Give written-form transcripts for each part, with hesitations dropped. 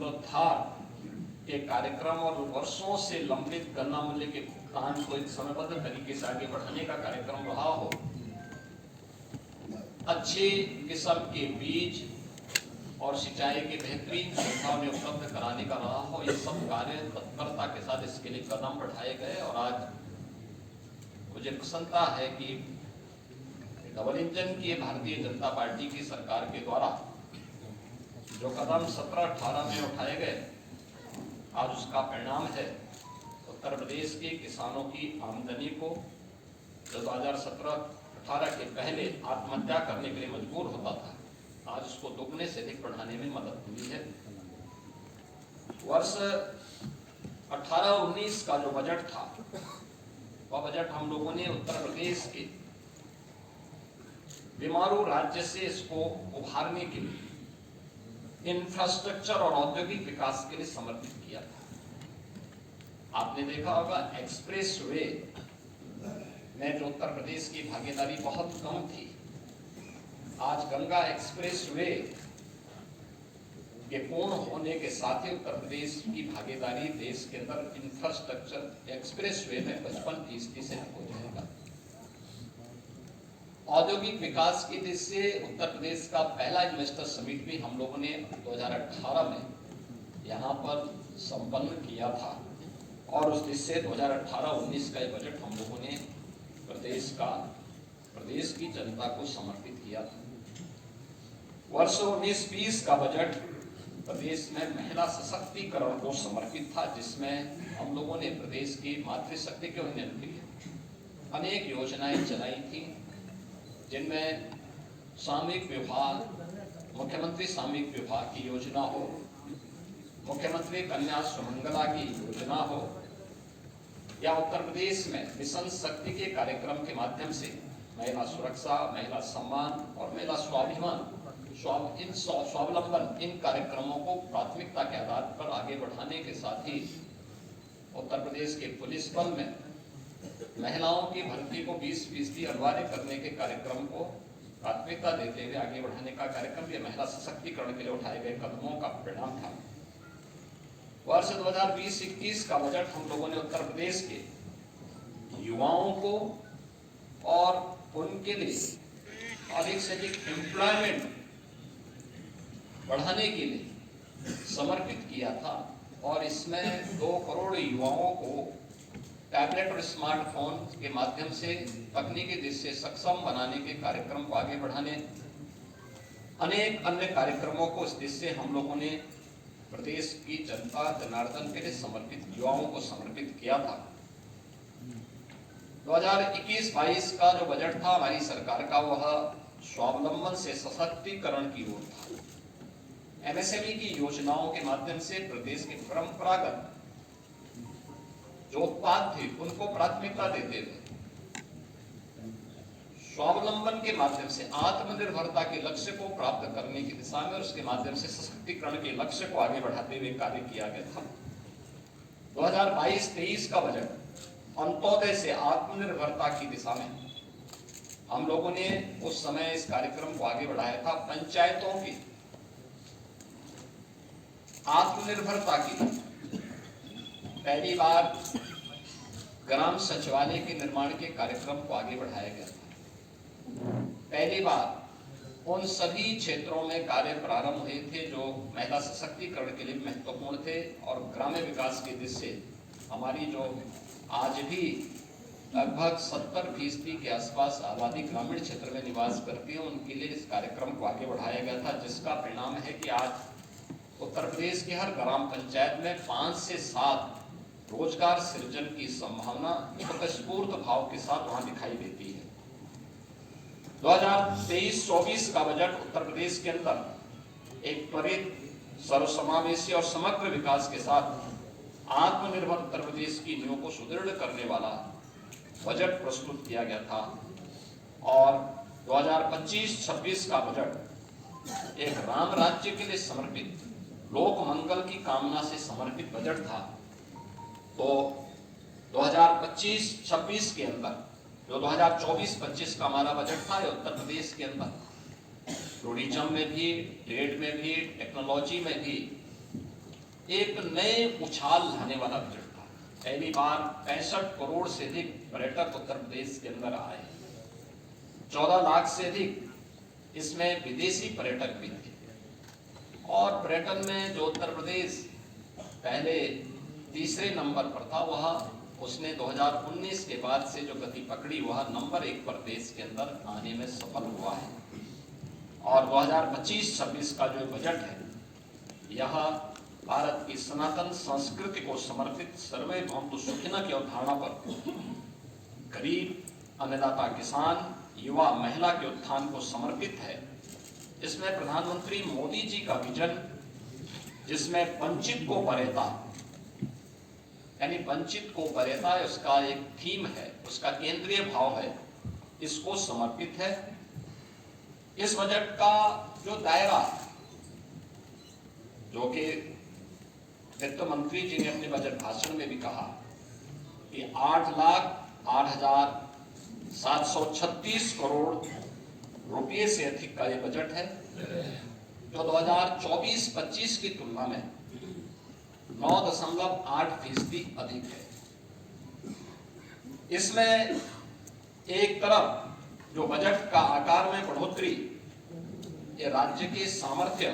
पुनरुद्धार के कार्यक्रम और वर्षों से लंबित गन्ना मूल्य के भुगतान को एक समयबद्ध तरीके से आगे बढ़ाने का कार्यक्रम रहा हो, अच्छे किस्म के बीज और सिंचाई के बेहतरीन सुविधाओं में उपलब्ध कराने का रहा हो, ये सब कार्य तत्परता के साथ इसके लिए कदम बढ़ाए गए। और आज मुझे प्रसन्नता है कि डबल इंजन की भारतीय जनता पार्टी की सरकार के द्वारा जो कदम 17-18 में उठाए गए, आज उसका परिणाम है उत्तर प्रदेश के किसानों की आमदनी को, जो 2017-18 के पहले आत्महत्या करने के लिए मजबूर होता था, आज उसको दोगुने से अधिक बढ़ाने में मदद मिली है। वर्ष 18-19 का जो बजट था, वह बजट हम लोगों ने उत्तर प्रदेश के बीमारू राज्य से इसको उभारने के लिए इंफ्रास्ट्रक्चर और औद्योगिक विकास के लिए समर्पित किया था। आपने देखा होगा एक्सप्रेस वे में जो उत्तर प्रदेश की भागीदारी बहुत कम थी, आज गंगा एक्सप्रेस वे के पूर्ण होने के साथ ही उत्तर प्रदेश की भागीदारी देश के अंदर इंफ्रास्ट्रक्चर एक्सप्रेस वे में 55% से हो जाएगा। औद्योगिक विकास की दृष्टि से उत्तर प्रदेश का पहला इन्वेस्टर समिट भी हम लोगों ने 2018 में यहाँ पर संपन्न किया था, और उस दृष्टि से 2018-19 का बजट हम लोगों ने प्रदेश की जनता को समर्पित किया था। वर्ष 19-20 का बजट प्रदेश में महिला सशक्तिकरण को समर्पित था, जिसमें हम लोगों ने प्रदेश की मातृशक्ति के उन्नयन के लिए अनेक योजनाएं चलाई थी, जिनमें सामूहिक विवाह, मुख्यमंत्री सामूहिक विवाह की योजना हो, मुख्यमंत्री कन्या सुमंगला की योजना हो, या उत्तर प्रदेश में मिशन शक्ति के कार्यक्रम के माध्यम से महिला सुरक्षा, महिला सम्मान और महिला स्वाभिमान, स्वावलंबन, इन कार्यक्रमों को प्राथमिकता के आधार पर आगे बढ़ाने के साथ ही उत्तर प्रदेश के पुलिस बल में महिलाओं की भर्ती को 20% अनिवार्य करने के कार्यक्रम को प्राथमिकता देते हुए आगे बढ़ाने का कार्यक्रम, ये महिला सशक्तिकरण के लिए उठाए गए कदमों का परिणाम था। वर्ष 2020-21 का बजट हम लोगों ने उत्तर प्रदेश के युवाओं को और उनके लिए अधिक से अधिक एम्प्लॉयमेंट बढ़ाने के लिए समर्पित किया था, और इसमें 2 करोड़ युवाओं को टैबलेट और स्मार्टफोन के माध्यम से तकनीकी दृष्टि से सक्षम बनाने के कार्यक्रम को आगे बढ़ाने, अनेक अन्य कार्यक्रमों को इस दृष्टि से हम लोगों ने प्रदेश की जनता जनार्दन के लिए समर्पित, युवाओं को समर्पित किया था। 2021-22 का जो बजट था हमारी सरकार का, वह स्वावलंबन से सशक्तिकरण की ओर था। एमएसएमई की योजनाओं के माध्यम से प्रदेश के परंपरागत जो उत्पाद थे उनको प्राथमिकता देते हुए स्वावलंबन के माध्यम से आत्मनिर्भरता के लक्ष्य को प्राप्त करने की दिशा में, उसके माध्यम से सशक्तिकरण के लक्ष्य को आगे बढ़ाते हुए कार्य किया गया था। 2022-23 का बजट अंत्योदय से आत्मनिर्भरता की दिशा में हम लोगों ने उस समय इस कार्यक्रम को आगे बढ़ाया था। पंचायतों की आत्मनिर्भरता की पहली बार ग्राम सचिवालय के निर्माण के कार्यक्रम को आगे बढ़ाया गया था। पहली बार उन सभी क्षेत्रों में कार्य प्रारंभ हुए थे जो महिला सशक्तिकरण के लिए महत्वपूर्ण थे, और ग्राम्य विकास की दृष्टि से हमारी जो आज भी लगभग 70% के आसपास आबादी ग्रामीण क्षेत्र में निवास करती है, उनके लिए इस कार्यक्रम को आगे बढ़ाया गया था, जिसका परिणाम है कि आज उत्तर प्रदेश के हर ग्राम पंचायत में 5 से 7 रोजगार सृजन की संभावना स्वतःस्फूर्त भाव के साथ वहां दिखाई देती है। 2023-24 का बजट उत्तर प्रदेश के अंदर एक त्वरित, सर्वसमावेशी और समग्र विकास के साथ आत्मनिर्भर उत्तर प्रदेश की नींव को सुदृढ़ करने वाला बजट प्रस्तुत किया गया था, और 2025-26 का बजट एक राम राज्य के लिए समर्पित, लोक मंगल की कामना से समर्पित बजट था। तो 2025-26 के अंदर जो 2024-25 का हमारा बजट था, उत्तर प्रदेश के अंदर टूरिज्म में भी, ट्रेड में भी, टेक्नोलॉजी में भी एक नए उछाल लाने वाला बजट था। पहली बार 65 करोड़ से अधिक पर्यटक उत्तर प्रदेश के अंदर आए। 14 लाख से अधिक इसमें विदेशी पर्यटक भी थे। और पर्यटन में जो उत्तर प्रदेश पहले तीसरे नंबर पर था, वह उसने 2019 के बाद से जो गति पकड़ी, वह नंबर 1 पर देश के अंदर आने में सफल हुआ है। और 2025-26 का जो बजट है, यह भारत की सनातन संस्कृति को समर्पित सर्वे भवन्तु सुखिनः की अवधारणा पर गरीब, अन्नदाता किसान, युवा, महिला के उत्थान को समर्पित है। इसमें प्रधानमंत्री मोदी जी का विजन, जिसमें वंचित को वरीयता, यानी वंचित को वरीयता उसका एक थीम है, उसका केंद्रीय भाव है, इसको समर्पित है। इस बजट का जो दायरा, जो कि वित्त मंत्री जी ने अपने बजट भाषण में भी कहा कि 8,08,736 करोड़ रुपये से अधिक का ये बजट है, जो 2024-25 की तुलना में 9.8% अधिक है। इसमें एक तरफ जो बजट का आकार में बढ़ोतरी ये राज्य के सामर्थ्य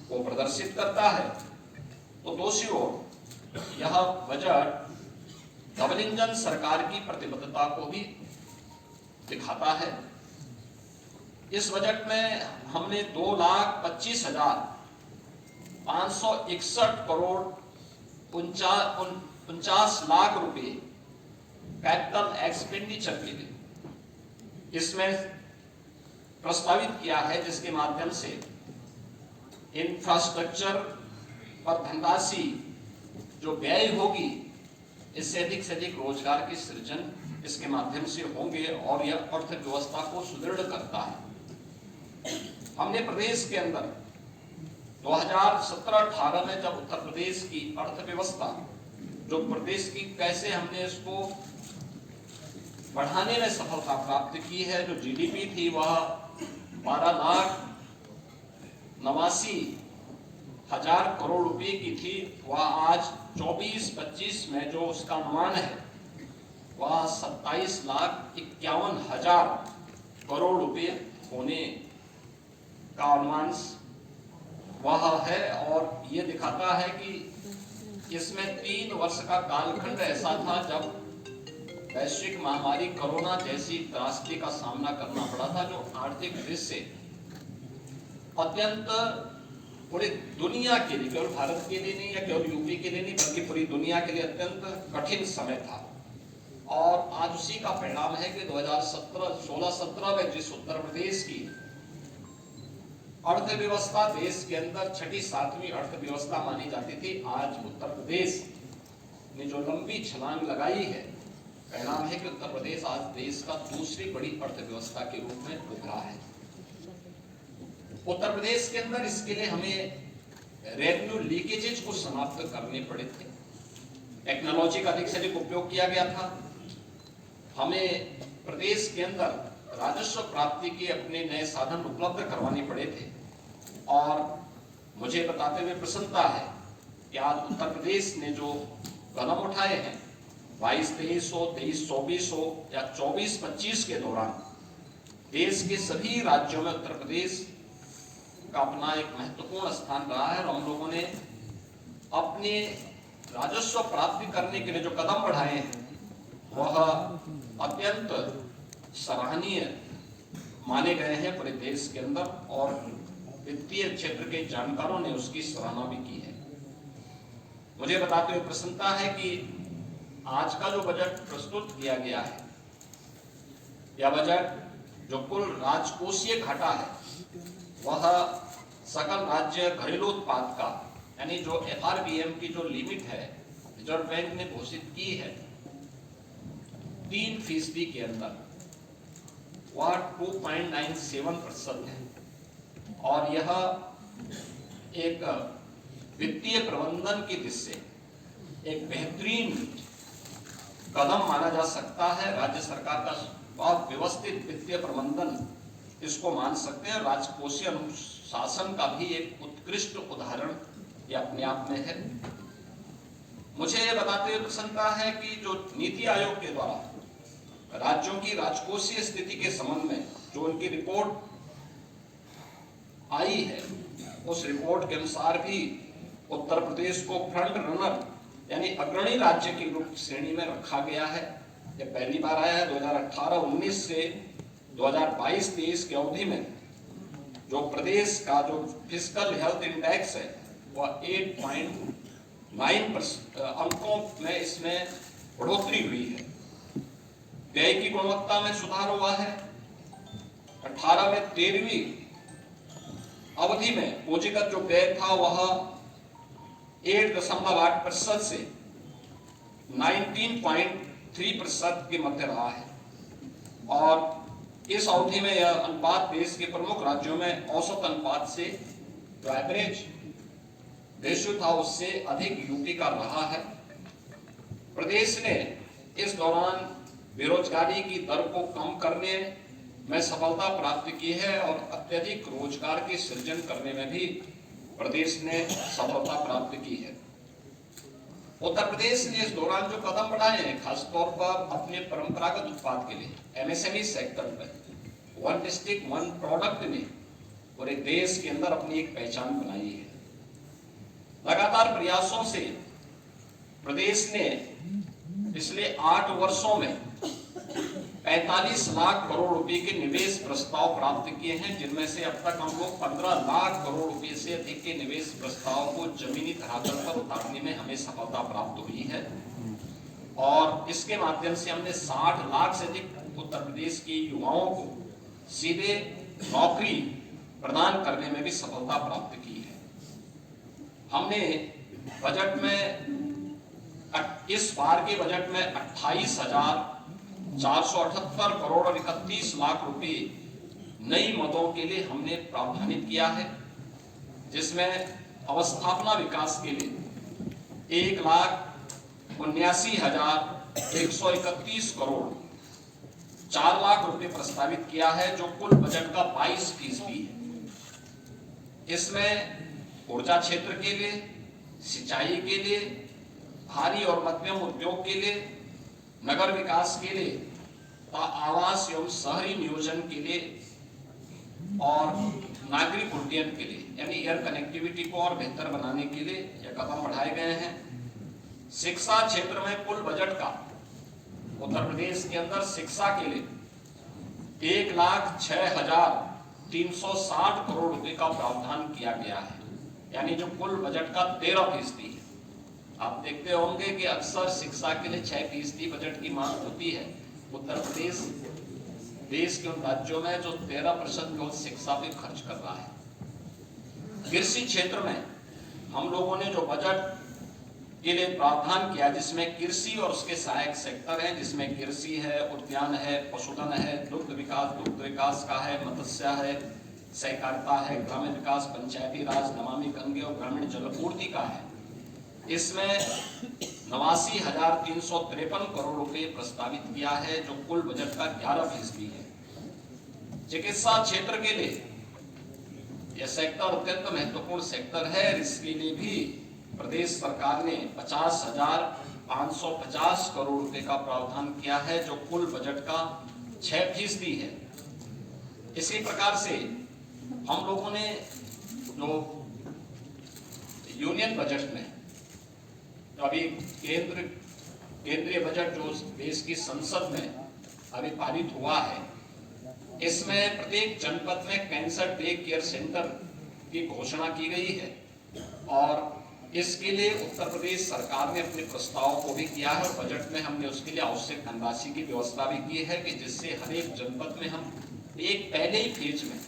को प्रदर्शित करता है, तो दूसरी ओर यह बजट डबल इंजन सरकार की प्रतिबद्धता को भी दिखाता है। इस बजट में हमने 2,25,561 करोड़ 49 लाख रुपए कैपिटल एक्सपेंडिचर के लिए इसमें प्रस्तावित किया है, जिसके माध्यम से इंफ्रास्ट्रक्चर पर धनराशि जो व्यय होगी, इससे अधिक रोजगार की सृजन इसके माध्यम से होंगे और यह अर्थव्यवस्था को सुदृढ़ करता है। हमने प्रदेश के अंदर 2017-18 में जब उत्तर प्रदेश की अर्थव्यवस्था, जो प्रदेश की कैसे हमने इसको बढ़ाने में सफलता प्राप्त की है, जो जीडीपी थी वह 12,89,000 करोड़ रुपए की थी, वह आज 24-25 में जो उसका अनुमान है वह 27,51,000 करोड़ रुपए होने का अनुमान वह है। और ये दिखाता है कि इसमें 3 वर्ष का कालखंड ऐसा था जब वैश्विक महामारी कोरोना जैसी त्रासदी का सामना करना पड़ा था, जो आर्थिक दृष्टि से अत्यंत पूरी दुनिया के लिए, केवल भारत के लिए नहीं या केवल यूपी के लिए नहीं, बल्कि पूरी दुनिया के लिए अत्यंत कठिन समय था। और आज उसी का परिणाम है कि 2016-17 में जिस उत्तर प्रदेश की अर्थव्यवस्था देश के अंदर 6ठी-7वीं अर्थव्यवस्था मानी जाती थी, आज उत्तर प्रदेश ने जो लंबी छलांग लगाई है, परिणाम है कि उत्तर प्रदेश आज देश का दूसरी बड़ी अर्थव्यवस्था के रूप में उभरा है। उत्तर प्रदेश के अंदर इसके लिए हमें रेवेन्यू लीकेजेस को समाप्त करने पड़े थे। टेक्नोलॉजी का अधिक से अधिक उपयोग किया गया था। हमें प्रदेश के अंदर राजस्व प्राप्ति के अपने नए साधन उपलब्ध करवाने पड़े थे। और मुझे बताते हुए प्रसन्नता है कि आज उत्तर प्रदेश ने जो कदम उठाए हैं 22-23 हो, 23-24 हो या 24-25 के दौरान, देश के सभी राज्यों में उत्तर प्रदेश का अपना एक महत्वपूर्ण स्थान रहा है। और हम लोगों ने अपने राजस्व प्राप्ति करने के लिए जो कदम बढ़ाए हैं वह अत्यंत सराहनीय माने गए हैं पूरे देश के अंदर, और वित्तीय क्षेत्र के जानकारों ने उसकी सराहना भी की है। मुझे बताते हुए प्रसन्नता है कि आज का जो बजट प्रस्तुत किया गया है, यह बजट जो कुल राजकोषीय घाटा है वह सकल राज्य घरेलू उत्पाद का, यानी जो FRBM की जो लिमिट है रिजर्व बैंक ने घोषित की है 3% के अंदर, वह 2.97% है। और यह एक वित्तीय प्रबंधन की दृष्टि से एक बेहतरीन कदम माना जा सकता है। राज्य सरकार का बहुत व्यवस्थित वित्तीय प्रबंधन इसको मान सकते हैं। राजकोषीय अनुशासन का भी एक उत्कृष्ट उदाहरण ये अपने आप में है। मुझे ये बताते हुए प्रसन्नता है कि जो नीति आयोग के द्वारा राज्यों की राजकोषीय स्थिति के संबंध में जो उनकी रिपोर्ट आई है, उस रिपोर्ट के अनुसार भी उत्तर प्रदेश को फ्रंट रनर यानी अग्रणी राज्य की रूप श्रेणी में रखा गया है। ये पहली बार आया है। 2018-19 से 2022-23 की अवधि में जो प्रदेश का जो फिस्कल हेल्थ इंडेक्स है वह 8.9 अंकों में इसमें बढ़ोतरी हुई है। व्यय की गुणवत्ता में सुधार हुआ है। 18 में 13वीं अवधि में पूंजीगत जो व्यय था वह 8.8% से 19.3% के मध्य रहा है और इस अवधि में यह अनुपात देश के प्रमुख राज्यों में औसत अनुपात से जो एवरेज रेशियो था उससे अधिक यूपी का रहा है। प्रदेश ने इस दौरान बेरोजगारी की दर को कम करने में सफलता प्राप्त की है और अत्यधिक रोजगार के सृजन करने में भी प्रदेश ने सफलता प्राप्त की है। उत्तर प्रदेश ने इस दौरान जो कदम बढ़ाए हैं, खासतौर पर अपने परंपरागत उत्पाद के लिए एमएसएमई सेक्टर में वन डिस्ट्रिक्ट वन प्रोडक्ट ने पूरे देश के अंदर अपनी एक पहचान बनाई है। लगातार प्रयासों से प्रदेश ने पिछले 8 वर्षों में 45 लाख करोड़ रुपए के निवेश प्रस्ताव प्राप्त किए हैं, जिनमें से अब तक हम लोग 15 लाख करोड़ रुपए से अधिक के निवेश प्रस्ताव को जमीनी धरातल पर उतारने में हमें सफलता प्राप्त हुई है और इसके माध्यम से हमने 60 लाख से अधिक उत्तर प्रदेश के युवाओं को सीधे नौकरी प्रदान करने में भी सफलता प्राप्त की है। हमने बजट में इस बार के बजट में 28,478 करोड़ और 31 लाख रुपए नई मदों के लिए हमने प्रावधानित किया है, जिसमें अवस्थापना विकास के लिए 1,79,131 करोड़ 4 लाख रुपए प्रस्तावित किया है, जो कुल बजट का 22% है। इसमें ऊर्जा क्षेत्र के लिए, सिंचाई के लिए, भारी और मध्यम उद्योग के लिए, नगर विकास के लिए, आवास एवं शहरी नियोजन के लिए और नागरिक उड्डयन के लिए यानी एयर कनेक्टिविटी को और बेहतर बनाने के लिए यह कदम बढ़ाए गए हैं। शिक्षा क्षेत्र में कुल बजट का उत्तर प्रदेश के अंदर शिक्षा के लिए 1,06,360 करोड़ रुपए का प्रावधान किया गया है, यानी जो कुल बजट का 13% है। आप देखते होंगे कि अक्सर शिक्षा के लिए 6% बजट की मांग होती है। उत्तर प्रदेश देश के उन राज्यों में जो 13% केवल शिक्षा पे खर्च कर रहा है। कृषि क्षेत्र में हम लोगों ने जो बजट के लिए प्रावधान किया, जिसमें कृषि और उसके सहायक सेक्टर हैं, जिसमें कृषि है, उद्यान है, पशुधन है, दुग्ध विकास का है, मत्स्य है, सहकारिता है, ग्रामीण विकास, पंचायती राज, नमामि गंगे और ग्रामीण जलपूर्ति का है। इसमें 89,353 करोड़ रुपए प्रस्तावित किया है, जो कुल बजट का 11% है। चिकित्सा क्षेत्र के लिए यह सेक्टर अत्यंत महत्वपूर्ण सेक्टर है। इसके लिए भी प्रदेश सरकार ने 50,550 करोड़ रुपए का प्रावधान किया है, जो कुल बजट का 6% है। इसी प्रकार से हम लोगों ने जो यूनियन बजट में अभी केंद्रीय बजट जो देश की संसद में अभी पारित हुआ है, इसमें प्रत्येक जनपद में कैंसर डे केयर सेंटर की घोषणा की गई है और इसके लिए उत्तर प्रदेश सरकार ने अपने प्रस्ताव को भी किया है और बजट में हमने उसके लिए आवश्यक धनराशि की व्यवस्था भी की है कि जिससे हर एक जनपद में हम एक पहले ही फेज में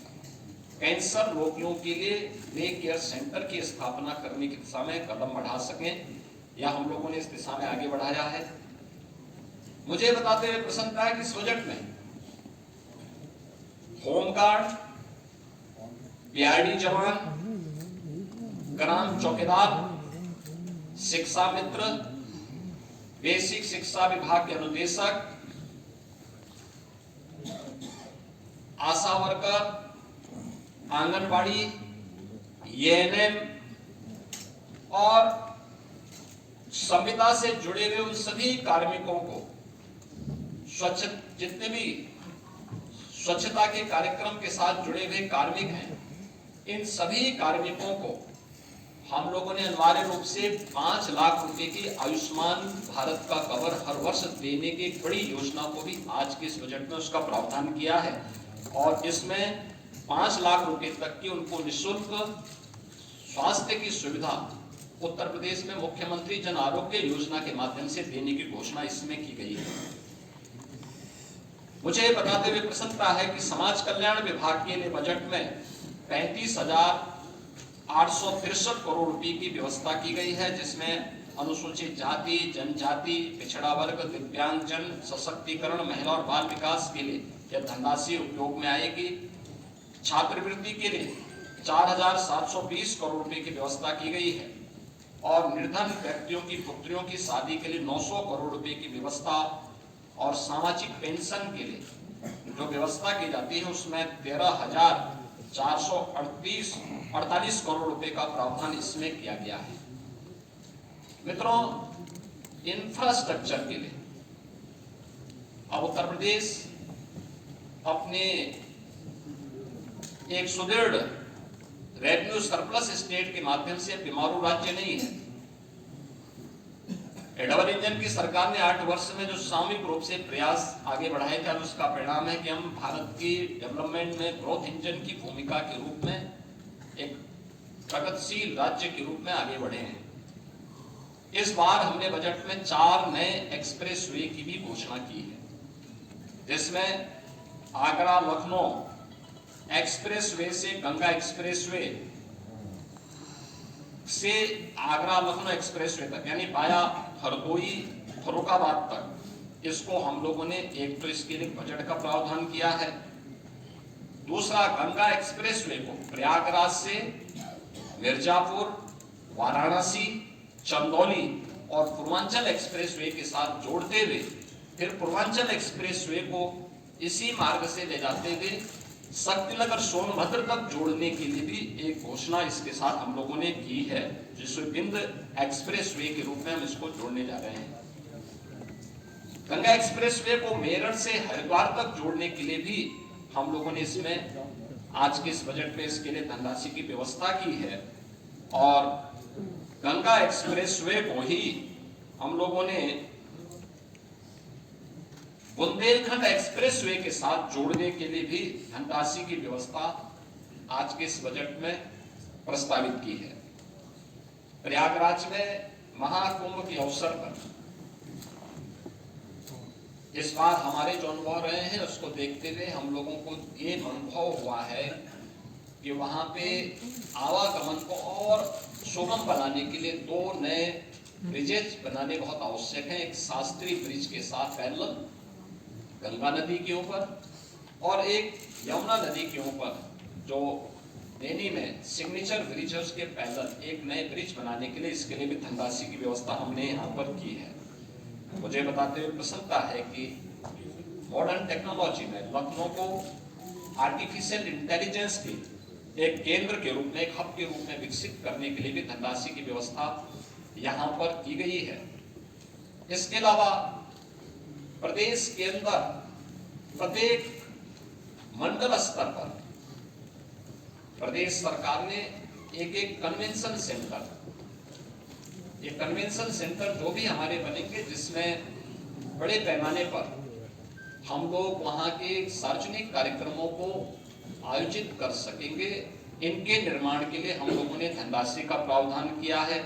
कैंसर रोगियों के लिए डे केयर सेंटर की स्थापना करने की दिशा में कदम बढ़ा सकें, या हम लोगों ने इस दिशा में आगे बढ़ाया है। मुझे बताते हुए प्रसन्नता है कि इस बजट में होमगार्ड, पीआरडी जवान, ग्राम चौकीदार, शिक्षा मित्र, बेसिक शिक्षा विभाग के अनुदेशक, आशा वर्कर, आंगनबाड़ी, एएनएम, और संविदा से जुड़े हुए उन सभी कार्मिकों को, जितने भी स्वच्छता के कार्यक्रम के साथ जुड़े हुए कार्मिक हैं, इन सभी कार्मिकों को हम लोगों ने अनिवार्य रूप से 5 लाख रुपए की आयुष्मान भारत का कवर हर वर्ष देने की एक बड़ी योजना को भी आज के इस बजट में उसका प्रावधान किया है। और इसमें 5 लाख रुपए तक की उनको निःशुल्क स्वास्थ्य की सुविधा उत्तर प्रदेश में मुख्यमंत्री जन आरोग्य योजना के माध्यम से देने की घोषणा इसमें की गई है। मुझे बताते हुए प्रसन्नता है कि समाज कल्याण विभाग के लिए बजट में 35,863 करोड़ रुपए की व्यवस्था की गई है, जिसमें अनुसूचित जाति, जनजाति, पिछड़ा वर्ग, दिव्यांगजन, सशक्तिकरण, महिला और बाल विकास के लिए यह धनराशि उपयोग में आएगी। छात्रवृत्ति के लिए 4,720 करोड़ रुपए की व्यवस्था की गई है और निर्धन व्यक्तियों की पुत्रियों की शादी के लिए 900 करोड़ रुपए की व्यवस्था और सामाजिक पेंशन के लिए जो व्यवस्था की जाती है उसमें 13,448 करोड़ रुपए का प्रावधान इसमें किया गया है। मित्रों, इंफ्रास्ट्रक्चर के लिए अब उत्तर प्रदेश अपने एक सुदृढ़ रेवेन्यू सरप्लस स्टेट के माध्यम से बीमारू राज्य नहीं है। डबल इंजन की सरकार ने 8 वर्ष में जो सामूहिक रूप से प्रयास आगे बढ़ाए थे, उसका परिणाम है कि हम भारत की डेवलपमेंट में ग्रोथ इंजन की भूमिका के रूप में एक प्रगतिशील राज्य के रूप में आगे बढ़े हैं। इस बार हमने बजट में 4 नए एक्सप्रेसवे की भी घोषणा की है, जिसमें आगरा लखनऊ एक्सप्रेसवे से गंगा एक्सप्रेसवे से आगरा लखनऊ एक्सप्रेसवे तक, यानी वाया हरदोई फरुखाबाद तक, इसको हम लोगों ने एक तो इसके लिए बजट का प्रावधान किया है। दूसरा, गंगा एक्सप्रेसवे को प्रयागराज से मिर्जापुर, वाराणसी, चंदौली और पूर्वांचल एक्सप्रेसवे के साथ जोड़ते हुए फिर पूर्वांचल एक्सप्रेसवे को इसी मार्ग से ले जाते हुए शक्तिनगर सोनभद्र तक जोड़ने के लिए भी एक घोषणा इसके साथ हम लोगों ने की है, जिसको विंध्य एक्सप्रेसवे के रूप में हम इसको जोड़ने जा रहे हैं। गंगा एक्सप्रेसवे को मेरठ से हरिद्वार तक जोड़ने के लिए भी हम लोगों ने इसमें आज के इस बजट में इसके लिए धनराशि की व्यवस्था की है और गंगा एक्सप्रेसवे को ही हम लोगों ने बुंदेलखंड एक्सप्रेसवे के साथ जोड़ने के लिए भी धनराशि की व्यवस्था आज के इस बजट में प्रस्तावित की है। प्रयागराज में महाकुंभ के अवसर पर इस बार हमारे जो अनुभव रहे हैं उसको देखते हुए हम लोगों को ये अनुभव हुआ है कि वहां पे आवागमन को और सुगम बनाने के लिए 2 नए ब्रिजेज बनाने बहुत आवश्यक हैं। एक शास्त्री ब्रिज के साथ पैरेलल गंगा नदी के ऊपर और एक यमुना नदी के ऊपर जो नैनी में सिग्नेचर ब्रिज है उसके पैरेलल एक नए ब्रिज बनाने के लिए इसके लिए भी धनराशि की व्यवस्था हमने यहाँ पर की है। मुझे बताते हुए प्रसन्नता है कि मॉडर्न टेक्नोलॉजी में लखनऊ को आर्टिफिशियल इंटेलिजेंस के एक केंद्र के रूप में, एक हब के रूप में विकसित करने के लिए भी धनराशि की व्यवस्था यहाँ पर की गई है। इसके अलावा प्रदेश के अंदर प्रत्येक मंडल स्तर पर प्रदेश सरकार ने एक कन्वेंशन सेंटर जो भी हमारे बनेंगे, जिसमें बड़े पैमाने पर हम लोग वहां के सार्वजनिक कार्यक्रमों को आयोजित कर सकेंगे, इनके निर्माण के लिए हम लोगों ने धनराशि का प्रावधान किया है।